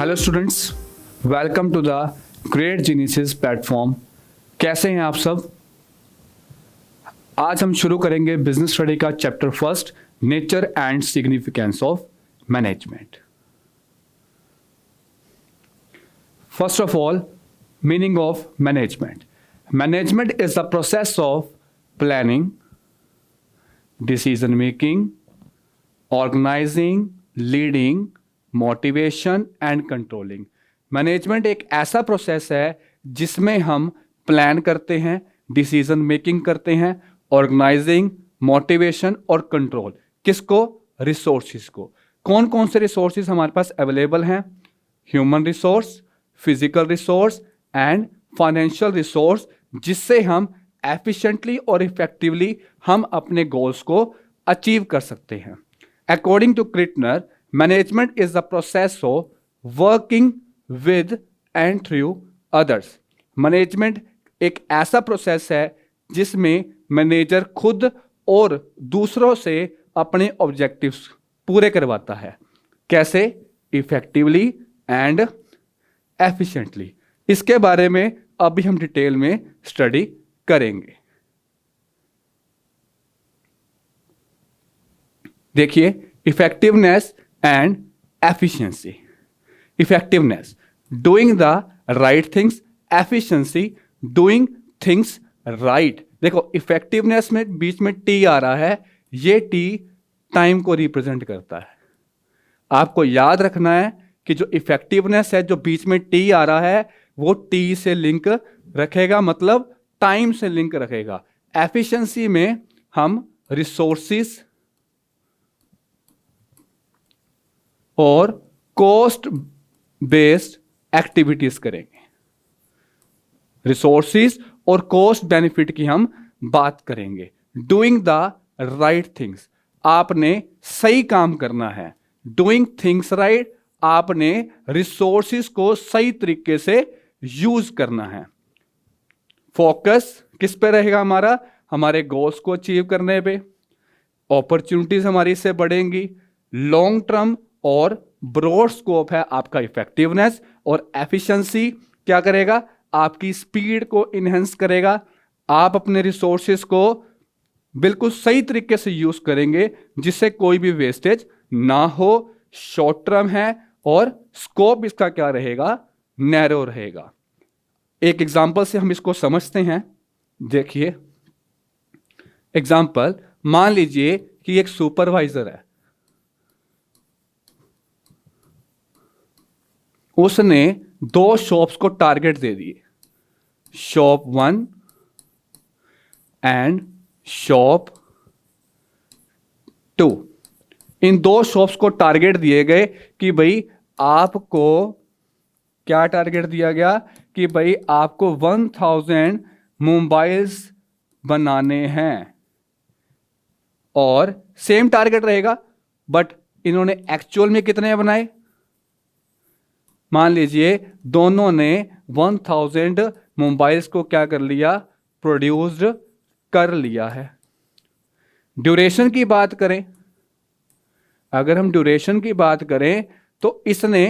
Hello students, welcome to the great geniuses platform. कैसे हैं आप सब? आज हम शुरू करेंगे बिजनेस स्टडी का chapter first, nature and significance of management. First of all, meaning of management. Management is the process of planning, decision making, organising, leading, motivation and controlling. Management एक ऐसा प्रोसेस है जिसमें हम प्लान करते हैं, decision making करते हैं, organising, motivation और कंट्रोल। किसको? रिसोर्सेज को। कौन कौन से रिसोर्सेज हमारे पास अवेलेबल हैं? Human resource, physical resource and financial resource, जिससे हम एफिशिएंटली और इफेक्टिवली हम अपने गोल्स को अचीव कर सकते हैं। According to Kreitner, management is the process of working with and through others. Management एक ऐसा प्रोसेस है जिसमें मैनेजर खुद और दूसरों से अपने ऑब्जेक्टिव्स पूरे करवाता है। कैसे? Effectively and efficiently. इसके बारे में अभी हम डिटेल में स्टडी करेंगे। देखिए, effectiveness and efficiency. Effectiveness, doing the right things. Efficiency, doing things right. देखो, इफेक्टिवनेस में बीच में टी आ रहा है, ये टी टाइम को रिप्रेजेंट करता है। आपको याद रखना है कि जो इफेक्टिवनेस है, जो बीच में टी आ रहा है, वो टी से लिंक रखेगा, मतलब टाइम से लिंक रखेगा। एफिशिएंसी में हम रिसोर्सेस और कॉस्ट बेस्ड एक्टिविटीज करेंगे। रिसोर्सेज और कॉस्ट बेनिफिट की हम बात करेंगे। डूइंग द राइट थिंग्स, आपने सही काम करना है। डूइंग थिंग्स राइट, आपने रिसोर्सेज को सही तरीके से यूज करना है। फोकस किस पे रहेगा हमारा? हमारे गोल्स को अचीव करने पे। अपॉर्चुनिटीज हमारी इससे बढ़ेंगी। लॉन्ग टर्म और ब्रॉड स्कोप है आपका इफेक्टिवनेस। और एफिशिएंसी क्या करेगा? आपकी स्पीड को इनहेंस करेगा। आप अपने रिसोर्सेज को बिल्कुल सही तरीके से यूज करेंगे जिससे कोई भी वेस्टेज ना हो। शॉर्ट टर्म है और स्कोप इसका क्या रहेगा? नैरो रहेगा। एक एग्जांपल से हम इसको समझते हैं। देखिए, एग्जांपल, मान लीजिए कि एक सुपरवाइजर है, उसने 2 शॉप्स को टारगेट दे दिए, shop 1 and shop 2। In 2 shops को टारगेट दिए गए कि भाई आपको क्या टारगेट दिया गया कि भाई आपको 1000 मोबाइल्स बनाने हैं। और सेम टारगेट रहेगा, बट इन्होंने एक्चुअल में कितने बनाए? मान लीजिए दोनों ने 1000 मोबाइल्स को क्या कर लिया? प्रोड्यूस्ड कर लिया है। ड्यूरेशन की बात करें, अगर हम ड्यूरेशन की बात करें तो इसने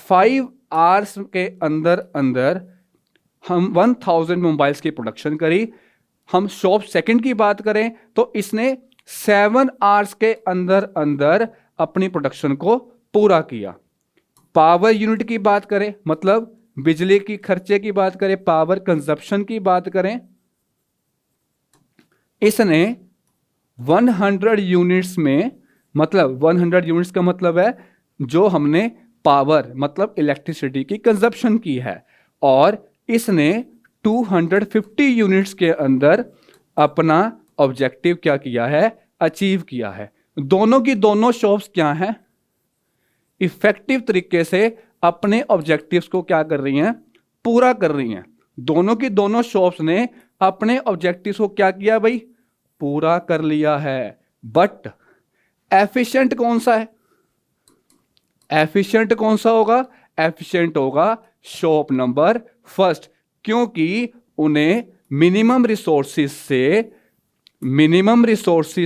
5 आवर्स के अंदर अंदर हम 1000 मोबाइल्स की प्रोडक्शन करी। हम शॉप सेकंड की बात करें तो इसने 7 आवर्स के अंदर अंदर अपनी प्रोडक्शन को पूरा किया। पावर यूनिट की बात करें, मतलब बिजली की खर्चे की बात करें, पावर कंजप्शन की बात करें, इसने 100 यूनिट्स में, मतलब 100 यूनिट्स का मतलब है जो हमने पावर मतलब इलेक्ट्रिसिटी की कंजप्शन की है, और इसने 250 यूनिट्स के अंदर अपना ऑब्जेक्टिव क्या किया है? अचीव किया है। दोनों की दोनों शॉप्स क्या हैं? इफेक्टिव तरीके से अपने ऑब्जेक्टिव्स को क्या कर रही हैं? पूरा कर रही हैं। दोनों की दोनों शॉप्स ने अपने ऑब्जेक्टिव्स को क्या किया भाई? पूरा कर लिया है। बट एफिशिएंट कौन सा है? एफिशिएंट कौन सा होगा? एफिशिएंट होगा शॉप नंबर फर्स्ट, क्योंकि उन्हें मिनिमम रिसोर्सेज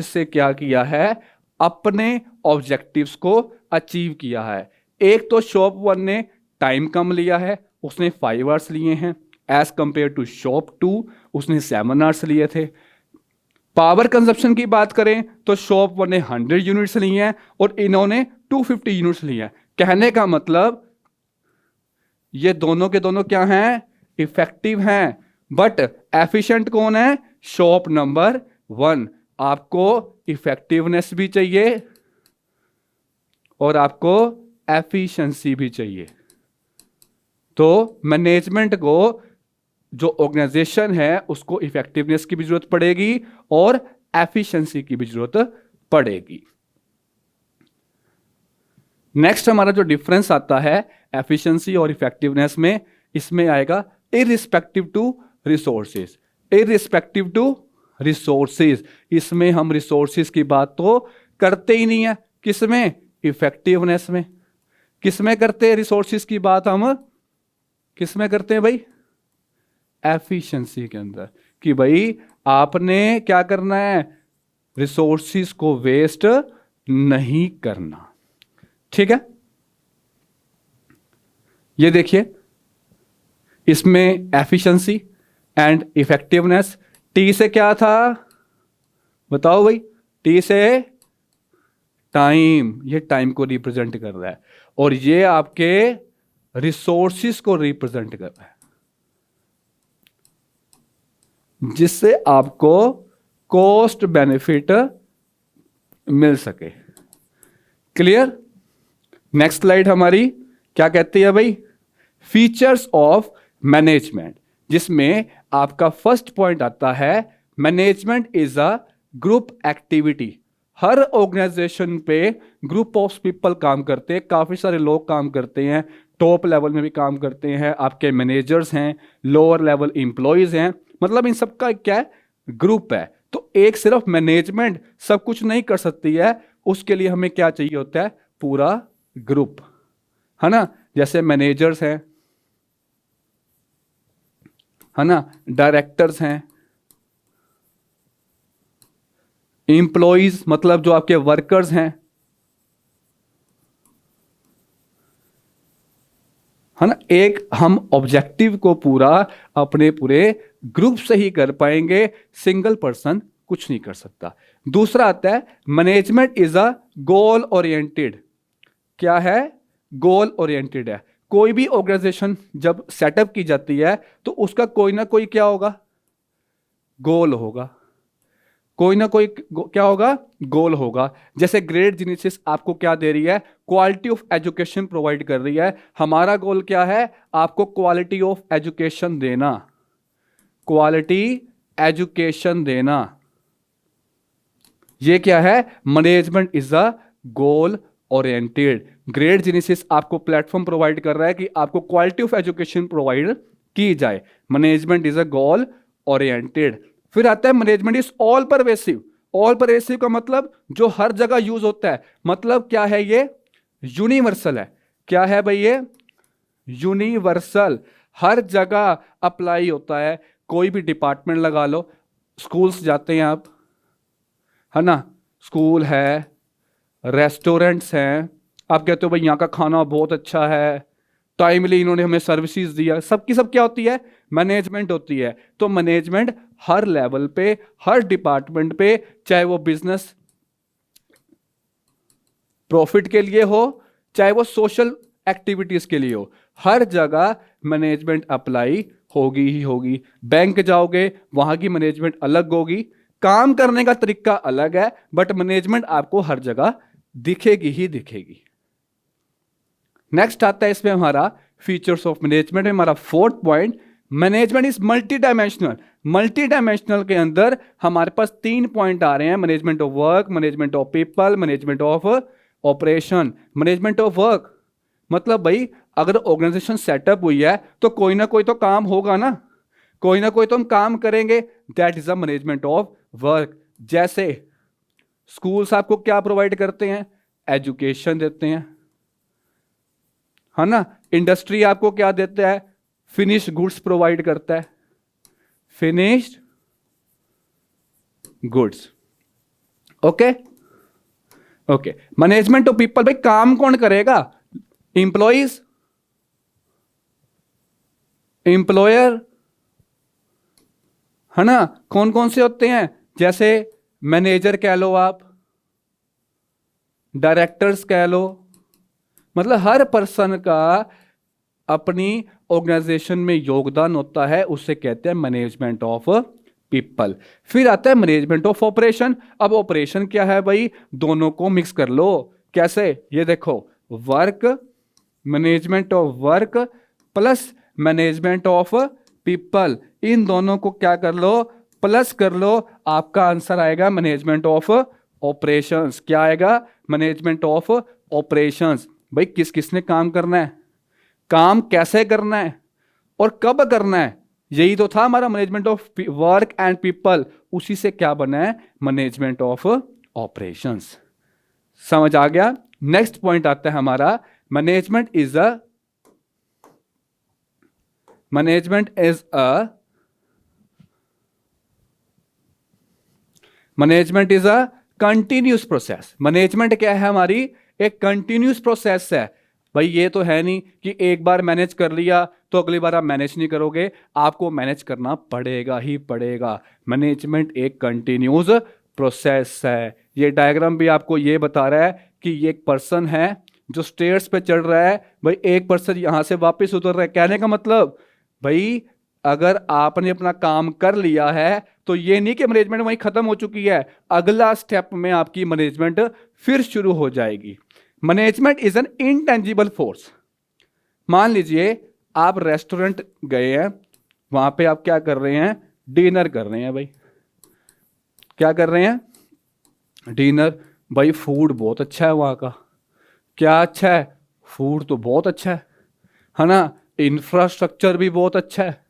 से क्या किया है? अपने ऑब्जेक्टिव्स को अचीव किया है। एक तो शॉप 1 ने टाइम कम लिया है, उसने 5 आवर्स लिए हैं, एज कंपेयर टू शॉप 2 उसने 7 आवर्स लिए थे। पावर कंजप्शन की बात करें तो शॉप 1 ने 100 यूनिट्स लिए हैं और इन्होंने 250 यूनिट्स लिए हैं। कहने का मतलब ये दोनों के दोनों क्या हैं, इफेक्टिव हैं, बट एफिशिएंट कौन है, शॉप नंबर 1। आपको इफेक्टिवनेस भी चाहिए और आपको एफिशिएंसी भी चाहिए। तो मैनेजमेंट को, जो ऑर्गेनाइजेशन है उसको इफेक्टिवनेस की भी जरूरत पड़ेगी और एफिशिएंसी की भी जरूरत पड़ेगी। नेक्स्ट हमारा जो डिफरेंस आता है एफिशिएंसी और इफेक्टिवनेस में, इसमें आएगा irrespective to resources. Irrespective to resources, इसमें हम रिसोर्सेज की बात तो करते ही नहीं है। किसमें, इफेक्टिवनेस में। किसमें करते हैं रिसोर्सेज की बात हम, किसमें करते हैं भाई, एफिशिएंसी के अंदर, कि भाई आपने क्या करना है, रिसोर्सेज को वेस्ट नहीं करना। ठीक है, ये देखिए इसमें एफिशिएंसी एंड इफेक्टिवनेस, टी से क्या था बताओ भाई, टी से टाइम, ये टाइम को रिप्रेजेंट कर रहा है और ये आपके रिसोर्सेज को रिप्रेजेंट कर रहा है, जिससे आपको कॉस्ट बेनिफिट मिल सके। क्लियर। नेक्स्ट स्लाइड हमारी क्या कहती है भाई, फीचर्स ऑफ मैनेजमेंट, जिसमें आपका फर्स्ट पॉइंट आता है management is a group activity. हर ऑर्गेनाइजेशन पे ग्रुप ऑफ पीपल काम करते हैं, काफी सारे लोग काम करते हैं, टॉप लेवल में भी काम करते हैं, आपके मैनेजर्स हैं, लोअर लेवल एम्प्लॉयज हैं, मतलब इन सबका क्या है, ग्रुप है। तो एक सिर्फ मैनेजमेंट सब कुछ नहीं कर सकती है, उसके लिए हमें क्या चाहिए होता है, पूरा ग्रुप, है ना। जैसे मैनेजर्स हैं, है ना, डायरेक्टर्स हैं, एम्प्लॉयज मतलब जो आपके वर्कर्स हैं, है ना। एक हम ऑब्जेक्टिव को पूरा अपने पूरे ग्रुप से ही कर पाएंगे, सिंगल पर्सन कुछ नहीं कर सकता। दूसरा आता है management is a goal oriented. क्या है, गोल ओरिएंटेड है। कोई भी ऑर्गेनाइजेशन जब सेटअप की जाती है तो उसका कोई ना कोई क्या होगा, गोल होगा, कोई ना कोई क्या होगा, गोल होगा। जैसे ग्रेट जेनेसिस आपको क्या दे रही है, क्वालिटी ऑफ एजुकेशन प्रोवाइड कर रही है। हमारा गोल क्या है, आपको क्वालिटी ऑफ एजुकेशन देना, क्वालिटी एजुकेशन देना। ये क्या है, management is a goal oriented. Great genesis आपको प्लेटफॉर्म प्रोवाइड कर रहा है कि आपको क्वालिटी ऑफ एजुकेशन प्रोवाइड की जाए। Management is a goal oriented. फिर आता है management is all pervasive. All pervasive का मतलब जो हर जगह यूज होता है, मतलब क्या है, ये यूनिवर्सल है। क्या है भाई, ये यूनिवर्सल, हर जगह अप्लाई होता है। कोई भी डिपार्टमेंट लगा लो, स्कूल्स जाते हैं आप, है ना, स्कूल है, रेस्टोरेंट्स हैं, आप कहते हो भाई यहाँ का खाना बहुत अच्छा है, टाइमली इन्होंने हमें सर्विसेज दिया, सबकी सब क्या होती है, मैनेजमेंट होती है। तो मैनेजमेंट हर लेवल पे, हर डिपार्टमेंट पे, चाहे वो बिजनेस प्रॉफिट के लिए हो, चाहे वो सोशल एक्टिविटीज के लिए हो, हर जगह मैनेजमेंट अप्लाई होगी ही होगी। बैंक जाओगे वहां की मैनेजमेंट अलग होगी, काम करने का तरीका अलग है, बट मैनेजमेंट आपको हर जगह दिखेगी ही दिखेगी। नेक्स्ट आता है इसमें हमारा फीचर्स ऑफ मैनेजमेंट में हमारा fourth point, management is multi dimensional. Multi dimensional के अंदर हमारे पास 3 पॉइंट आ रहे हैं, management of work, management of people, management of operation. Management of work मतलब भाई अगर ऑर्गेनाइजेशन सेटअप हुई है तो कोई ना कोई तो काम होगा ना, कोई ना कोई तो हम काम करेंगे, that is the management of work. जैसे स्कूल्स आपको क्या प्रोवाइड करते हैं, एजुकेशन देते हैं, है ना। इंडस्ट्री आपको क्या देता है, फिनिश्ड गुड्स प्रोवाइड करता है, finished goods. Okay okay. Management of people, भाई काम कौन करेगा, इंप्लॉइज, एम्प्लॉयर, है ना। कौन कौन से होते हैं, जैसे मैनेजर कह लो आप, डायरेक्टर्स कह लो, मतलब हर पर्सन का अपनी ऑर्गेनाइजेशन में योगदान होता है, उसे कहते हैं मैनेजमेंट ऑफ पीपल। फिर आता है मैनेजमेंट ऑफ ऑपरेशन। अब ऑपरेशन क्या है भाई, दोनों को मिक्स कर लो। कैसे, ये देखो, work, management of work plus management of people, इन दोनों को क्या कर लो, प्लस कर लो, आपका आंसर आएगा मैनेजमेंट ऑफ ऑपरेशंस। क्या आएगा, मैनेजमेंट ऑफ ऑपरेशंस। भाई किस किसने काम करना है, काम कैसे करना है और कब करना है, यही तो था हमारा management of work and people. उसी से क्या बना है, मैनेजमेंट ऑफ ऑपरेशंस। समझ आ गया। नेक्स्ट पॉइंट आता है हमारा, management is a continuous process. Management क्या है हमारी, एक कंटिन्यूस प्रोसेस है। भाई ये तो है नहीं कि एक बार मैनेज कर लिया तो अगली बार आप मैनेज नहीं करोगे, आपको मैनेज करना पड़ेगा ही पड़ेगा। मैनेजमेंट एक कंटिन्यूस प्रोसेस है। ये डायग्राम भी आपको ये बता रहा है कि ये एक पर्सन है जो स्टेयर्स पे चढ़ रहा है, भाई एक पर्सन यहां से वापस उतर रहा है। कहने का मतलब भाई अगर आपने अपना काम कर लिया है तो ये नहीं कि मैनेजमेंट वहीं खत्म हो चुकी है, अगला स्टेप में आपकी मैनेजमेंट फिर शुरू हो जाएगी। Management is an intangible force. मान लीजिए आप रेस्टोरेंट गए हैं, वहां पे आप क्या कर रहे हैं, डिनर कर रहे हैं। भाई क्या कर रहे हैं, डिनर। भाई फूड बहुत अच्छा है वहां का। क्या अच्छा है, फूड तो बहुत अच्छा है ना। इंफ्रास्ट्रक्चर भी बहुत अच्छा है,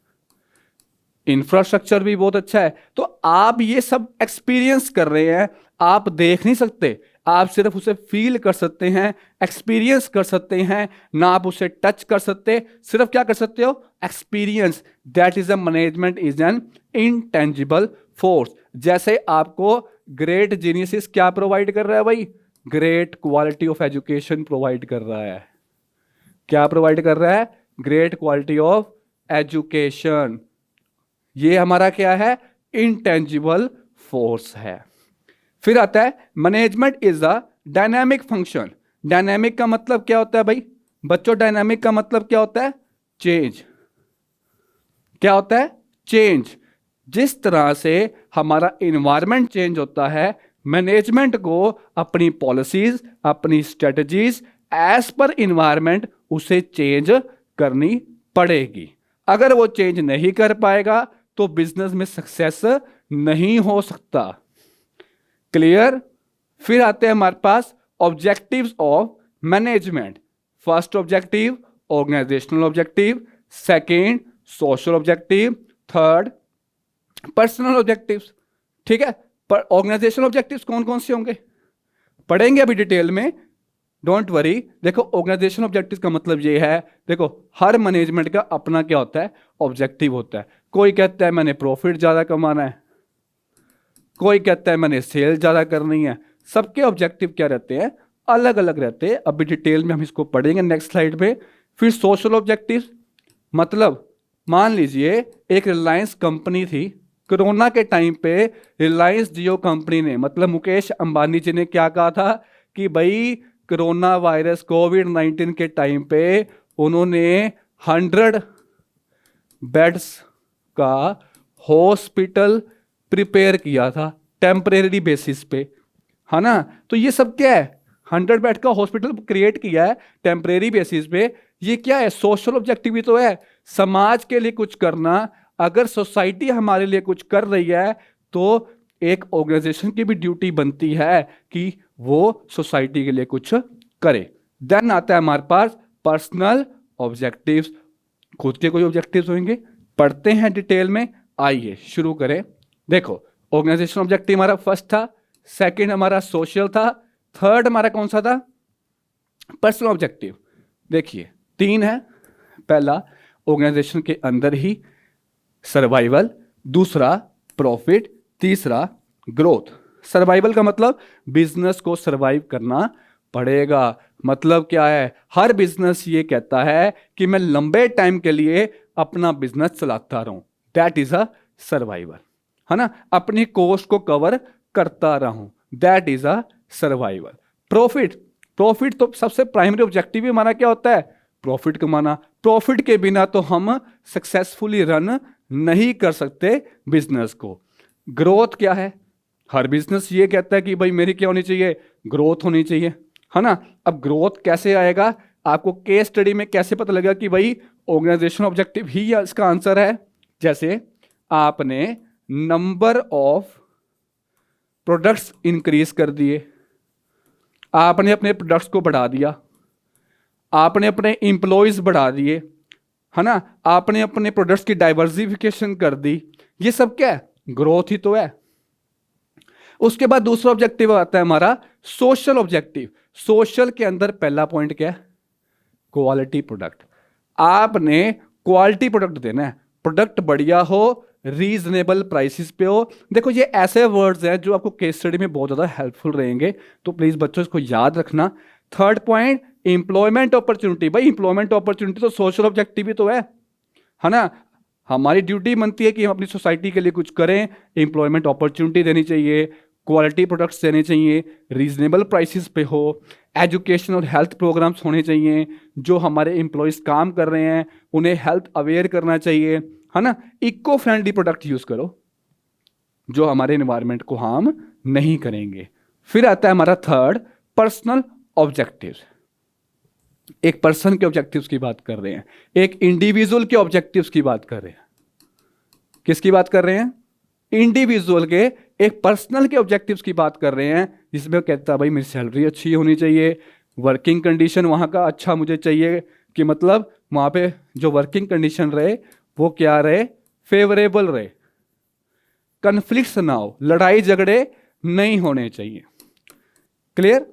इंफ्रास्ट्रक्चर भी बहुत अच्छा है। तो आप ये सब एक्सपीरियंस कर रहे हैं, आप देख नहीं सकते, आप सिर्फ उसे फील कर सकते हैं, एक्सपीरियंस कर सकते हैं, ना आप उसे टच कर सकते, सिर्फ क्या कर सकते हो, experience. That is a management is an intangible force. जैसे आपको ग्रेट जीनियसिस क्या प्रोवाइड कर रहा है भाई, great quality of education provide कर रहा है। क्या प्रोवाइड कर रहा है, ग्रेट क्वालिटी ऑफ एजुकेशन। ये हमारा क्या है, इंटेंजिबल फोर्स है। फिर आता है management is a dynamic function. Dynamic का मतलब क्या होता है भाई बच्चों, डायनामिक का मतलब क्या होता है, चेंज। क्या होता है, चेंज। जिस तरह से हमारा इन्वायरमेंट चेंज होता है, मैनेजमेंट को अपनी पॉलिसीज, अपनी स्ट्रेटजीज एज पर इन्वायरमेंट उसे चेंज करनी पड़ेगी। अगर वो चेंज नहीं कर पाएगा तो बिजनेस में सक्सेस नहीं हो सकता। क्लियर। फिर आते हैं हमारे पास objectives of management. First objective organisational objective, second social objective, third personal objectives. ठीक है, पर ऑर्गेनाइजेशनल ऑब्जेक्टिव्स कौन कौन से होंगे पढ़ेंगे अभी डिटेल में, डोंट वरी। देखो ऑर्गेनाइजेशन ऑब्जेक्टिव का मतलब ये है, देखो हर मैनेजमेंट का अपना क्या होता है, ऑब्जेक्टिव होता है। कोई कहता है मैंने प्रॉफिट ज्यादा कमाना है, कोई कहता है मैंने सेल ज्यादा करनी है। सबके ऑब्जेक्टिव क्या रहते हैं, अलग अलग रहते हैं। अभी डिटेल में हम इसको पढ़ेंगे नेक्स्ट स्लाइड पे। फिर सोशल ऑब्जेक्टिव, मतलब मान लीजिए एक रिलायंस कंपनी थी, कोरोना के टाइम पे रिलायंस जियो कंपनी ने, मतलब मुकेश अंबानी जी ने क्या कहा था कि भाई कोरोना वायरस कोविड-19 के टाइम पे उन्होंने 100 बेड्स का हॉस्पिटल प्रिपेयर किया था टेम्परेरी बेसिस पे, है ना। तो ये सब क्या है, 100 बेड का हॉस्पिटल क्रिएट किया है टेम्परेरी बेसिस पे। ये क्या है, सोशल ऑब्जेक्टिव भी तो है, समाज के लिए कुछ करना। अगर सोसाइटी हमारे लिए कुछ कर रही है तो एक ऑर्गेनाइजेशन की भी ड्यूटी बनती है कि वो सोसाइटी के लिए कुछ करे। देन आता है हमारे पास पर्सनल ऑब्जेक्टिव्स। खुद के कोई ऑब्जेक्टिव्स होंगे, पढ़ते हैं डिटेल में। आइए शुरू करें। देखो ऑर्गेनाइजेशन ऑब्जेक्टिव हमारा फर्स्ट था, सेकंड हमारा सोशल था, थर्ड हमारा कौन सा था, पर्सनल ऑब्जेक्टिव। देखिए 3 है, पहला ऑर्गेनाइजेशन के अंदर ही सर्वाइवल, दूसरा प्रॉफिट, तीसरा ग्रोथ। सर्वाइवल का मतलब बिजनेस को सर्वाइव करना बढ़ेगा। मतलब क्या है, हर बिजनेस ये कहता है कि मैं लंबे टाइम के लिए अपना बिजनेस चलाता रहूं, दैट इज अ सर्वाइवल, है ना। अपनी कॉस्ट को कवर करता रहूं, that is a survival. Profit, profit तो सबसे प्राइमरी ऑब्जेक्टिव ही हमारा क्या होता है, प्रॉफिट कमाना। प्रॉफिट के बिना तो हम सक्सेसफुली रन नहीं कर सकते बिजनेस को। ग्रोथ क्या है, हर बिजनेस ये कहता है कि भाई मेरी क्या होनी चाहिए, ग्रोथ होनी चाहिए, है ना। अब ग्रोथ कैसे आएगा, आपको केस स्टडी में कैसे पता लगेगा कि भाई ऑर्गेनाइजेशन ऑब्जेक्टिव ही इसका आंसर है। जैसे आपने नंबर ऑफ प्रोडक्ट्स इंक्रीज कर दिए, आपने अपने प्रोडक्ट्स को बढ़ा दिया, आपने अपने इंप्लॉयज बढ़ा दिए, है ना, आपने अपने प्रोडक्ट्स की डाइवर्सिफिकेशन कर दी, ये सब क्या है, ग्रोथ ही तो है। उसके बाद दूसरा ऑब्जेक्टिव आता है हमारा सोशल ऑब्जेक्टिव। सोशल के अंदर पहला पॉइंट क्या है, क्वालिटी प्रोडक्ट। आपने क्वालिटी प्रोडक्ट देना है, प्रोडक्ट बढ़िया हो, रीजनेबल प्राइसेस पे हो। देखो ये ऐसे वर्ड्स हैं जो आपको केस स्टडी में बहुत ज्यादा हेल्पफुल रहेंगे, तो प्लीज बच्चों इसको याद रखना। Third point, employment opportunity. भाई एम्प्लॉयमेंट अपॉर्चुनिटी तो सोशल ऑब्जेक्टिव ही तो है ना। हमारी ड्यूटी बनती है कि हम अपनी सोसाइटी के लिए कुछ करें, एम्प्लॉयमेंट अपॉर्चुनिटी देनी चाहिए, क्वालिटी प्रोडक्ट्स देने चाहिए, रीजनेबल प्राइसेस पे हो, एजुकेशन और हेल्थ प्रोग्राम्स होने चाहिए, जो हमारे एम्प्लॉयज काम कर रहे हैं उन्हें हेल्थ अवेयर करना चाहिए, है ना। इको फ्रेंडली प्रोडक्ट यूज करो जो हमारे एनवायरनमेंट को हार्म नहीं करेंगे। फिर आता है हमारा थर्ड, पर्सनल ऑब्जेक्टिव्स। एक पर्सन के ऑब्जेक्टिव्स की बात कर रहे हैं, एक इंडिविजुअल के ऑब्जेक्टिव्स की बात कर रहे हैं। किसकी बात कर रहे हैं, इंडिविजुअल के, एक पर्सनल के ऑब्जेक्टिव्स की बात कर रहे हैं, जिसमें कहता है भाई मेरी सैलरी अच्छी होनी चाहिए, वर्किंग कंडीशन वहां का अच्छा मुझे चाहिए, कि मतलब वहां पे जो वर्किंग कंडीशन रहे वो क्या रहे, फेवरेबल रहे, कन्फ्लिक्ट्स ना हो, लड़ाई झगड़े नहीं होने चाहिए। क्लियर।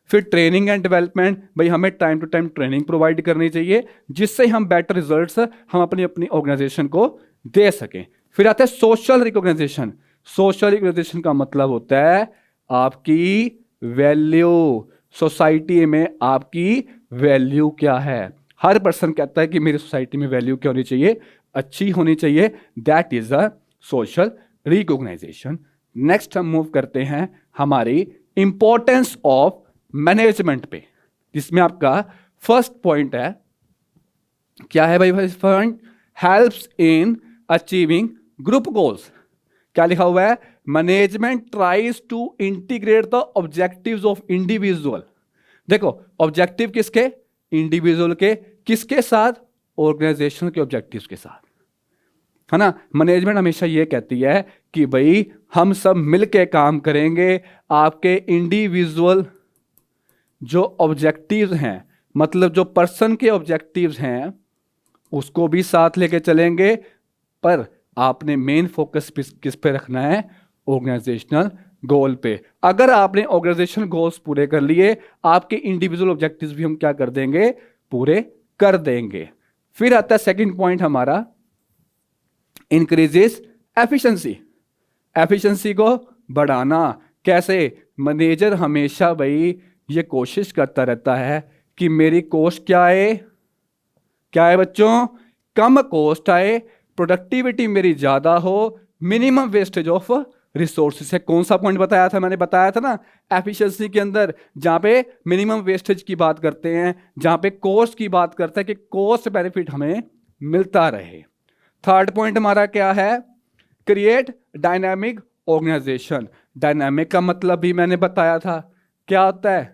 फिर ट्रेनिंग एंड डेवलपमेंट, भाई हमें time to time training provide करनी चाहिए जिससे हम बेटर रिजल्ट्स हम अपनी अपनी ऑर्गेनाइजेशन को दे सकें। फिर आता है सोशल रिकॉग्नाइजेशन। सोशल रिकॉग्नाइजेशन का मतलब होता है आपकी वैल्यू, सोसाइटी में आपकी वैल्यू क्या है। हर पर्सन कहता है कि मेरी सोसाइटी में वैल्यू क्या होनी चाहिए, अच्छी होनी चाहिए, that is a social recognisation. Next हम मूव करते हैं हमारी इंपॉर्टेंस ऑफ मैनेजमेंट पे, जिसमें आपका फर्स्ट पॉइंट है, क्या है भाई first point, helps in achieving group goals. क्या लिखा हुआ है, management tries to integrate the objectives of individual. देखो ऑब्जेक्टिव किसके, इंडिविजुअल के, किसके साथ, ऑर्गेनाइजेशन के ऑब्जेक्टिव्स के साथ, है ना। मैनेजमेंट हमेशा ये कहती है कि भाई हम सब मिलके काम करेंगे, आपके इंडिविजुअल जो ऑब्जेक्टिव्स हैं, मतलब जो पर्सन के ऑब्जेक्टिव्स हैं उसको भी साथ लेके चलेंगे, पर आपने मेन फोकस किस पे रखना है, ऑर्गेनाइजेशनल गोल पे। अगर आपने ऑर्गेनाइजेशनल गोल्स पूरे कर लिए, आपके इंडिविजुअल ऑब्जेक्टिव्स भी हम क्या कर देंगे, पूरे कर देंगे। फिर आता है सेकंड पॉइंट हमारा, इंक्रीजेस एफिशिएंसी। एफिशिएंसी को बढ़ाना कैसे, मैनेजर हमेशा भाई ये कोशिश करता रहता है कि मेरी कॉस्ट क्या है, क्या है बच्चों, कम कॉस्ट आए, प्रोडक्टिविटी मेरी ज्यादा हो, मिनिमम वेस्टेज ऑफ रिसोर्सेज है। कौन सा पॉइंट बताया था, मैंने बताया था ना एफिशिएंसी के अंदर, जहां पे मिनिमम वेस्टेज की बात करते हैं, जहां पे कॉस्ट की बात करते हैं कि कॉस्ट बेनिफिट हमें मिलता रहे। थर्ड पॉइंट हमारा क्या है, क्रिएट डायनामिक ऑर्गेनाइजेशन। डायनामिक का मतलब भी मैंने बताया था, क्या होता है,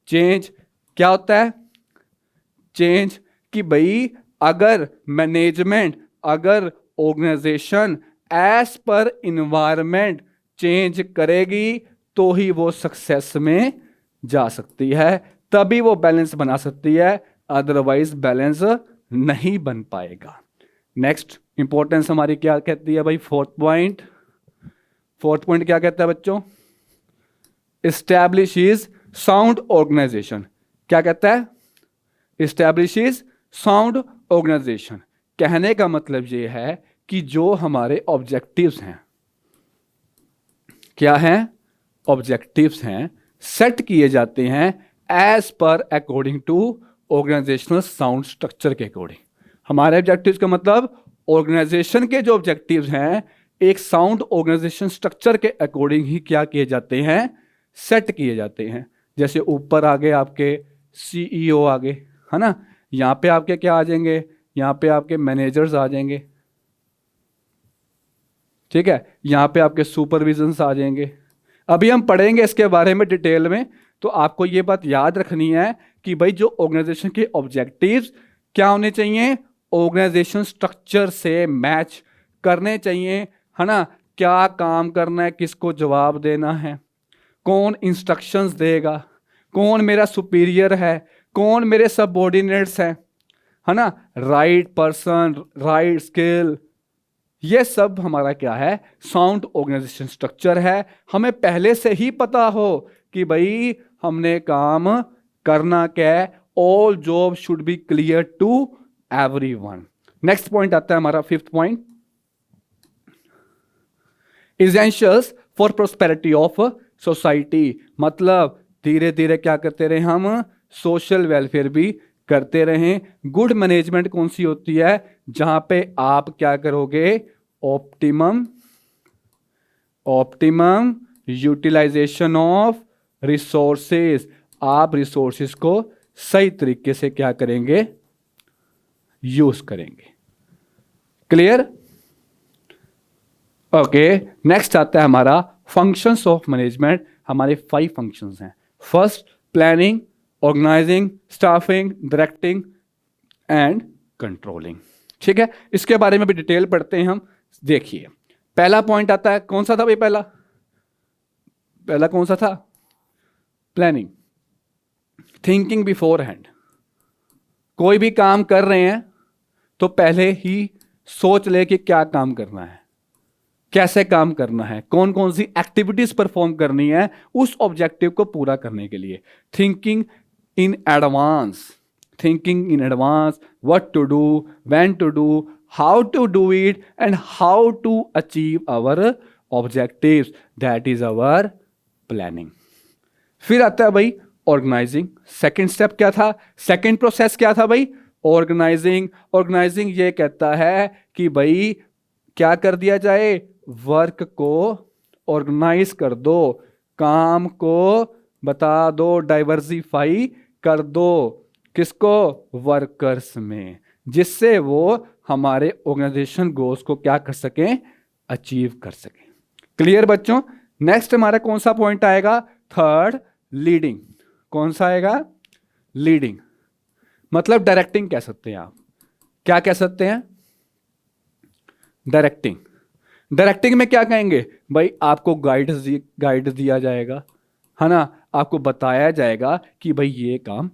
चेंज। क्या होता है, चेंज। कि भाई अगर मैनेजमेंट, अगर organisation as per environment change करेगी तो ही वो सक्सेस में जा सकती है, तभी वो बैलेंस बना सकती है, अदरवाइज बैलेंस नहीं बन पाएगा। नेक्स्ट इंपॉर्टेंस हमारी क्या कहती है भाई, फोर्थ पॉइंट। फोर्थ पॉइंट क्या कहता है बच्चों, एस्टैब्लिशेस साउंड ऑर्गेनाइजेशन। क्या कहता है, एस्टैब्लिशेस साउंड ऑर्गेनाइजेशन। कहने का मतलब यह है कि जो हमारे ऑब्जेक्टिव्स हैं, क्या हैं, ऑब्जेक्टिव्स हैं, सेट किए जाते हैं as per according to organisational sound structure के अकॉर्डिंग। हमारे ऑब्जेक्टिव्स का मतलब ऑर्गेनाइजेशन के जो ऑब्जेक्टिव्स हैं एक साउंड ऑर्गेनाइजेशन स्ट्रक्चर के अकॉर्डिंग ही क्या किए जाते हैं, सेट किए जाते हैं। जैसे ऊपर आगे आपके सीईओ आगे, है ना, यहाँ पे आपके क्या आ जाएंगे, यहाँ पे आपके मैनेजर्स आ जाएंगे, ठीक है, यहाँ पे आपके सुपरविजन्स आ जाएंगे। अभी हम पढ़ेंगे इसके बारे में डिटेल में, तो आपको ये बात याद रखनी है कि भाई जो ऑर्गेनाइजेशन के ऑब्जेक्टिव्स क्या होने चाहिए, ऑर्गेनाइजेशन स्ट्रक्चर से मैच करने चाहिए, है ना। क्या काम करना है, किसको जवाब देना है, कौन इंस्ट्रक्शंस देगा, कौन मेरा सुपीरियर है, कौन मेरे सबऑर्डिनेट्स हैं, है ना, राइट पर्सन, राइट स्किल, ये सब हमारा क्या है, साउंड ऑर्गेनाइजेशन स्ट्रक्चर है। हमें पहले से ही पता हो कि भाई हमने काम करना क्या है, all job should be clear to everyone. Next point आता है हमारा fifth point, essentials for prosperity of society. मतलब धीरे धीरे क्या करते रहे हम, सोशल वेलफेयर भी करते रहें। गुड मैनेजमेंट कौन सी होती है, जहां पे आप क्या करोगे, ऑप्टिमम यूटिलाइजेशन ऑफ रिसोर्सेज। आप रिसोर्सेज को सही तरीके से क्या करेंगे, यूज करेंगे। क्लियर? ओके, नेक्स्ट आता है हमारा फंक्शंस ऑफ मैनेजमेंट। हमारे 5 फंक्शंस हैं। First, planning, organising, staffing, directing and controlling. ठीक है, इसके बारे में भी डिटेल पढ़ते हैं हम। देखिए, पहला पॉइंट आता है, कौन सा था भाई, पहला कौन सा था, प्लानिंग, थिंकिंग बिफोर हैंड। कोई भी काम कर रहे हैं तो पहले ही सोच ले कि क्या काम करना है, कैसे काम करना है, कौन कौन सी एक्टिविटीज परफॉर्म करनी है उस ऑब्जेक्टिव को पूरा करने के लिए। Thinking in advance, what to do, when to do, how to do it and how to achieve our objectives, that is our planning. फिर आता है भाई ऑर्गेनाइजिंग। सेकेंड स्टेप क्या था, सेकेंड प्रोसेस क्या था भाई, ऑर्गेनाइजिंग ये कहता है कि भाई क्या कर दिया जाए, वर्क को ऑर्गेनाइज कर दो, काम को बता दो, डाइवर्सिफाई कर दो, किसको, वर्कर्स में, जिससे वो हमारे ऑर्गेनाइजेशन गोल्स को क्या कर सकें, अचीव कर सकें। क्लियर बच्चों? नेक्स्ट हमारा कौन सा पॉइंट आएगा, थर्ड, लीडिंग। कौन सा आएगा, लीडिंग, मतलब डायरेक्टिंग कह सकते हैं आप। क्या कह सकते हैं, डायरेक्टिंग में क्या कहेंगे भाई, आपको गाइड दिया जाएगा, है ना, आपको बताया जाएगा कि भाई ये काम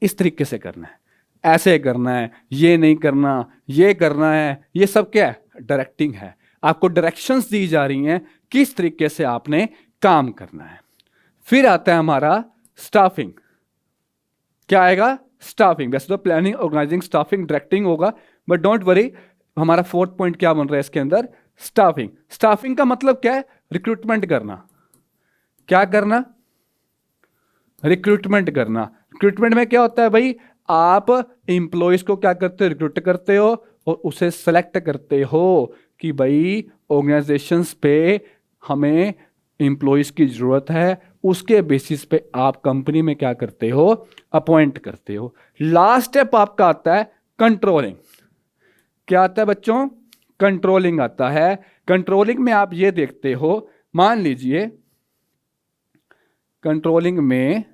इस तरीके से करना है, ऐसे करना है, ये नहीं करना, ये करना है, ये सब क्या है, डायरेक्टिंग है। आपको डायरेक्शंस दी जा रही हैं किस तरीके से आपने काम करना है। फिर आता है हमारा स्टाफिंग। क्या आएगा, स्टाफिंग। वैसे तो प्लानिंग, ऑर्गेनाइजिंग, स्टाफिंग, डायरेक्टिंग होगा, बट डोंट वरी, हमारा फोर्थ पॉइंट क्या बन रहा है इसके अंदर, स्टाफिंग का मतलब क्या है, रिक्रूटमेंट करना। क्या करना, रिक्रूटमेंट करना। रिक्रूटमेंट में क्या होता है भाई, आप एम्प्लॉयज को क्या करते हो, रिक्रूट करते हो और उसे सेलेक्ट करते हो कि भाई ऑर्गेनाइजेशंस पे हमें एम्प्लॉयज की जरूरत है, उसके बेसिस पे आप कंपनी में क्या करते हो, अपॉइंट करते हो। लास्ट स्टेप आपका आता है कंट्रोलिंग। क्या आता है बच्चों, कंट्रोलिंग आता है। कंट्रोलिंग में आप ये देखते हो, मान लीजिए कंट्रोलिंग में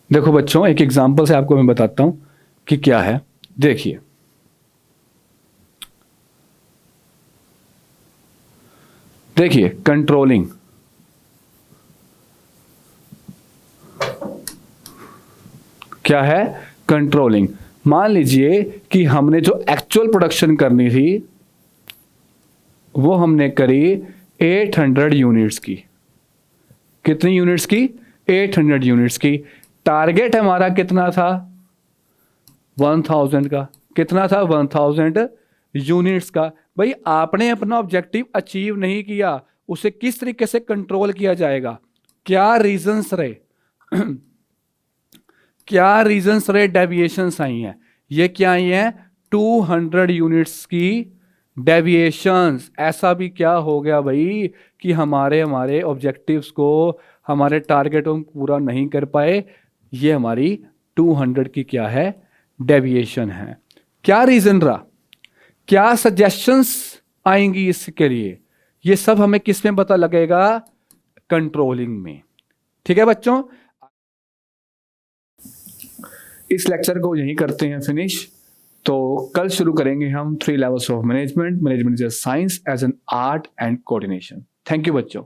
देखो बच्चों, एक एग्जांपल से आपको मैं बताता हूं कि क्या है। देखिए, कंट्रोलिंग, क्या है, कंट्रोलिंग। मान लीजिए कि हमने जो एक्चुअल प्रोडक्शन करनी थी वो हमने करी 800 यूनिट्स की। कितनी यूनिट्स की, 800 यूनिट्स की। टारगेट हमारा कितना था, 1000 का, कितना था 1000 यूनिट्स का। भाई आपने अपना ऑब्जेक्टिव अचीव नहीं किया, उसे किस तरीके से कंट्रोल किया जाएगा, क्या रीजंस रहे क्या रीजंस रहे, डेविएशंस आई हैं, ये क्या आई हैं 200 यूनिट्स की डेविएशंस। ऐसा भी क्या हो गया भाई कि हमारे ऑब्जेक्टिव्स को, हमारे टारगेट को पूरा नहीं कर पाए, ये हमारी 200 की क्या है डेविएशन है। क्या रीजन रहा, क्या सजेशंस आएंगी इसके लिए, ये सब हमें किस में पता लगेगा, कंट्रोलिंग में। ठीक है बच्चों, इस लेक्चर को यहीं करते हैं फिनिश। तो कल शुरू करेंगे हम 3 levels of management. Management is a science as an art and coordination. Thank you बच्चों।